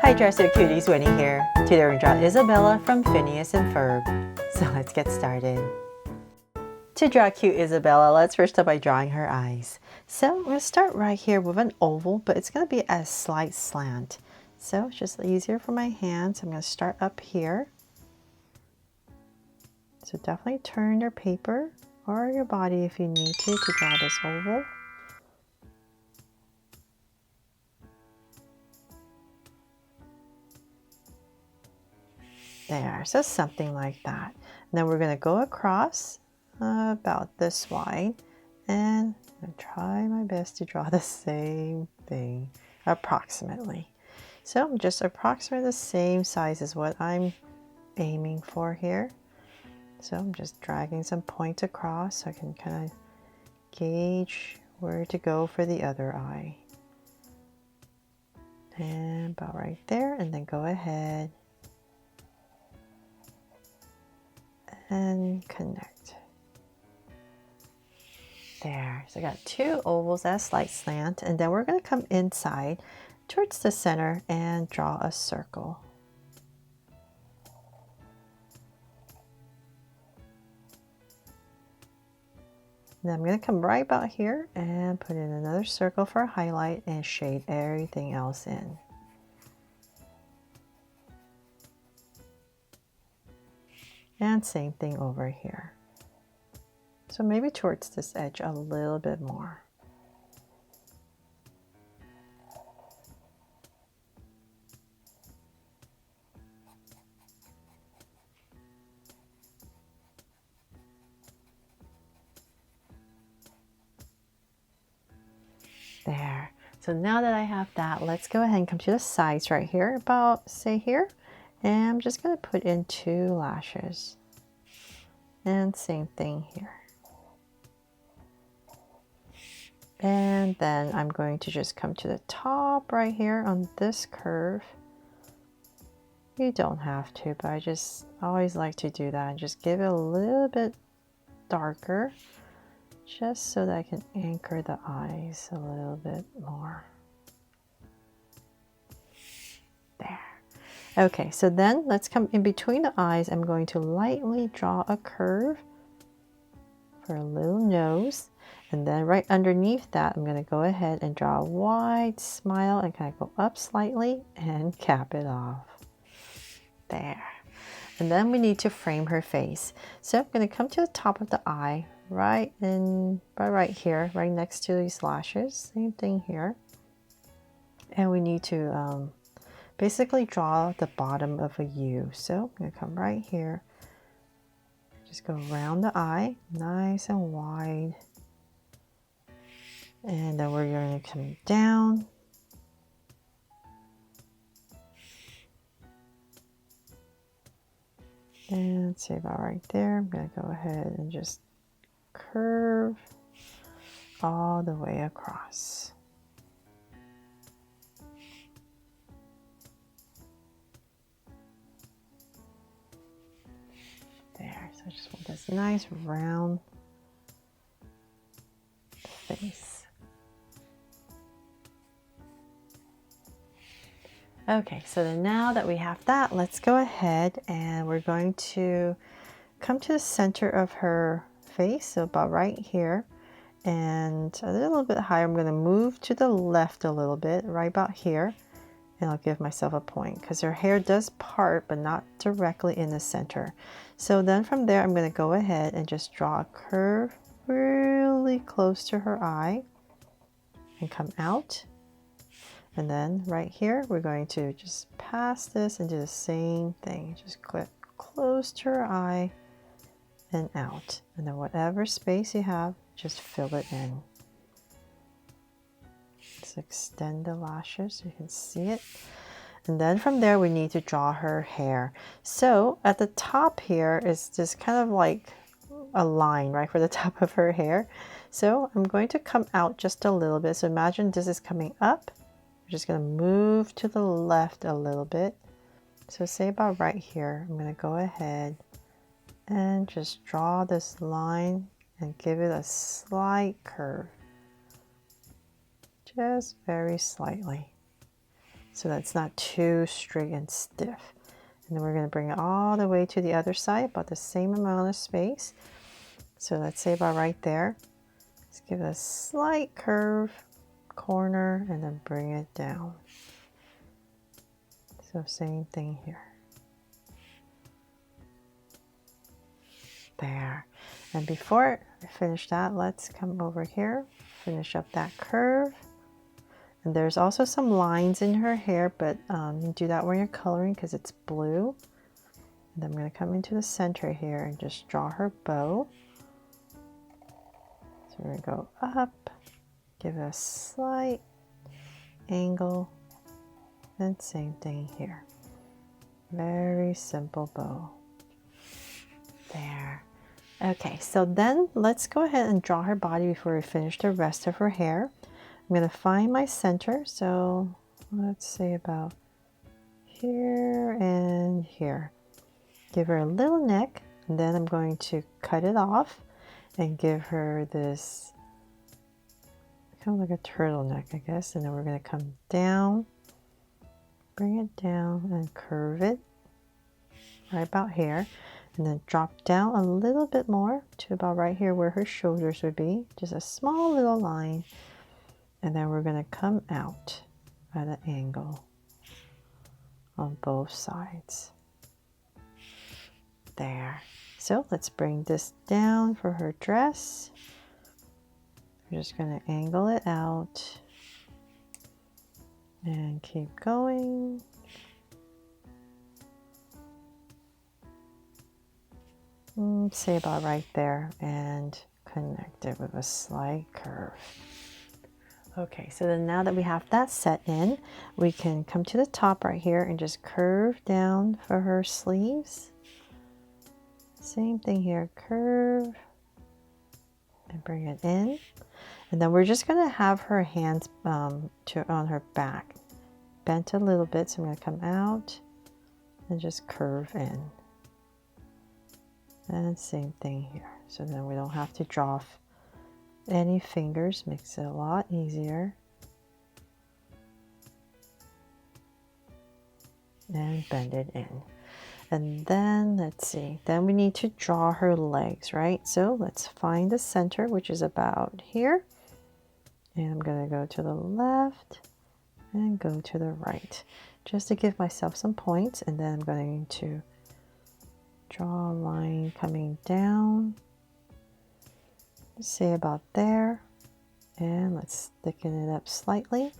Hi Dresser Cuties, Winnie here. Today we're going to draw Isabella from Phineas and Ferb. So let's get started. To draw cute Isabella, let's first start by drawing her eyes. So I'm going to start right here with an oval, but it's going to be a slight slant. So it's just easier for my hands. I'm going to start up here. So definitely turn your paper or your body if you need to draw this oval. There, so something like that. And then we're going to go across about this wide, and I'm going to try my best to draw the same thing approximately. So I'm just approximately the same size as what I'm aiming for here. So I'm just dragging some points across so I can kind of gauge where to go for the other eye. And about right there, and then go ahead and connect. There, so I got two ovals at a slight slant, and then we're going to come inside towards the center and draw a circle. Then I'm going to come right about here and put in another circle for a highlight and shade everything else in. And same thing over here. So maybe towards this edge a little bit more. There. So now that I have that, let's go ahead and come to the sides right here, about say here. And I'm just going to put in 2 lashes. And same thing here. And then I'm going to just come to the top right here on this curve. You don't have to, but I just always like to do that and just give it a little bit darker, just so that I can anchor the eyes a little bit more. There. Okay, so then let's come in between the eyes. I'm going to lightly draw a curve for a little nose. And then right underneath that, I'm going to go ahead and draw a wide smile and kind of go up slightly and cap it off. There. And then we need to frame her face. So I'm going to come to the top of the eye, right here, right next to these lashes. Same thing here. And we need to basically draw the bottom of a U. So I'm going to come right here. Just go around the eye, nice and wide. And then we're going to come down. And say about right there, I'm going to go ahead and just curve all the way across. There, so I just want this nice round face. Okay, so then now that we have that, let's go ahead and we're going to come to the center of her face, so about right here, and a little bit higher. I'm going to move to the left a little bit, right about here, and I'll give myself a point because her hair does part, but not directly in the center. So then from there, I'm going to go ahead and just draw a curve really close to her eye and come out. And then right here, we're going to just pass this and do the same thing. Just clip close to her eye and out. And then whatever space you have, just fill it in. Just extend the lashes so you can see it. And then from there, we need to draw her hair. So at the top here is just kind of like a line, right, for the top of her hair. So I'm going to come out just a little bit. So imagine this is coming up. Just going to move to the left a little bit. So say about right here, I'm going to go ahead and just draw this line and give it a slight curve. Just very slightly. so that's not too straight and stiff. And then we're going to bring it all the way to the other side, about the same amount of space. So let's say about right there. Let's give it a slight curve, corner, and then bring it down. So same thing here. There. And before I finish that, let's come over here, finish up that curve. And there's also some lines in her hair, but you do that when you're coloring because it's blue. And then I'm going to come into the center here and just draw her bow. So we're going to go up, give it a slight angle, and same thing here. Very simple bow. There. Okay, so then let's go ahead and draw her body before we finish the rest of her hair. I'm going to find my center, so let's say about here and here. Give her a little neck, and then I'm going to cut it off and give her this kind of like a turtleneck, I guess. And then we're going to come down, bring it down and curve it right about here, and then drop down a little bit more to about right here where her shoulders would be, just a small little line. And then we're going to come out at an angle on both sides. There. So let's bring this down for her dress. We're just going to angle it out and keep going. Say about right there and connect it with a slight curve. Okay, so then now that we have that set in, we can come to the top right here and just curve down for her sleeves. Same thing here, curve and bring it in. And then we're just going to have her hands on her back, bent a little bit. So I'm going to come out and just curve in. And same thing here. So then we don't have to draw any fingers, makes it a lot easier. And bend it in. And then let's see, then we need to draw her legs, right? So let's find the center, which is about here. And I'm going to go to the left and go to the right, just to give myself some points. And then I'm going to draw a line coming down, say about there. And let's thicken it up slightly.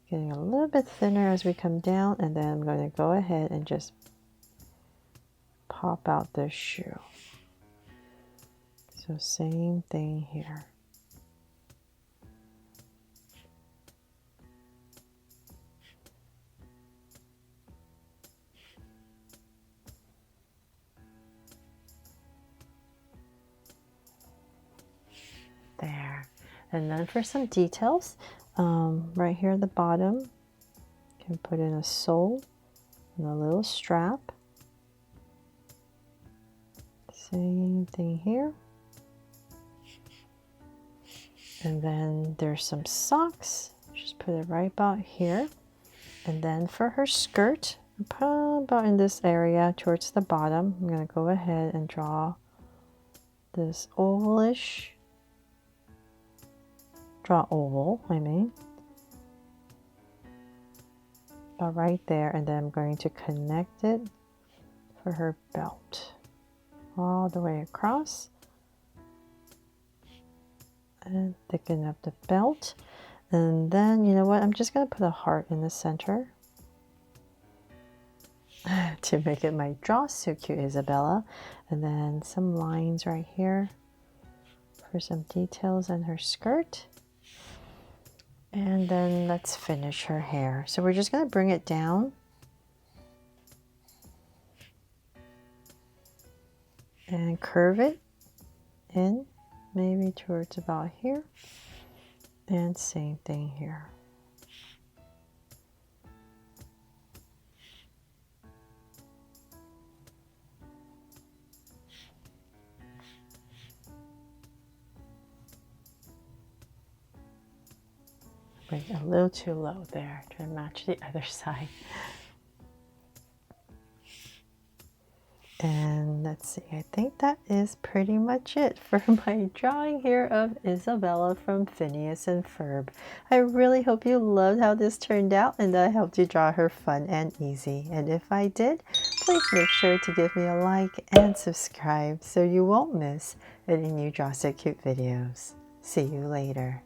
Getting a little bit thinner as we come down, and then I'm going to go ahead and just pop out this shoe. So same thing here. There. And then for some details, right here at the bottom, you can put in a sole and a little strap. Same thing here. And then there's some socks. Just put it right about here. And then for her skirt, about in this area towards the bottom, I'm going to go ahead and draw this ovalish. Draw oval, about right there, and then I'm going to connect it for her belt all the way across and thicken up the belt. And then, you know what, I'm just going to put a heart in the center to make it my draw so cute, Isabella. And then some lines right here for some details in her skirt. And then let's finish her hair. So we're just going to bring it down and curve it in, maybe towards about here. And same thing here. Went a little too low there to match the other side. And let's see, I think that is pretty much it for my drawing here of Isabella from Phineas and Ferb. I really hope you loved how this turned out and that I helped you draw her fun and easy. And if I did, please make sure to give me a like and subscribe so you won't miss any new Draw So Cute videos. See you later.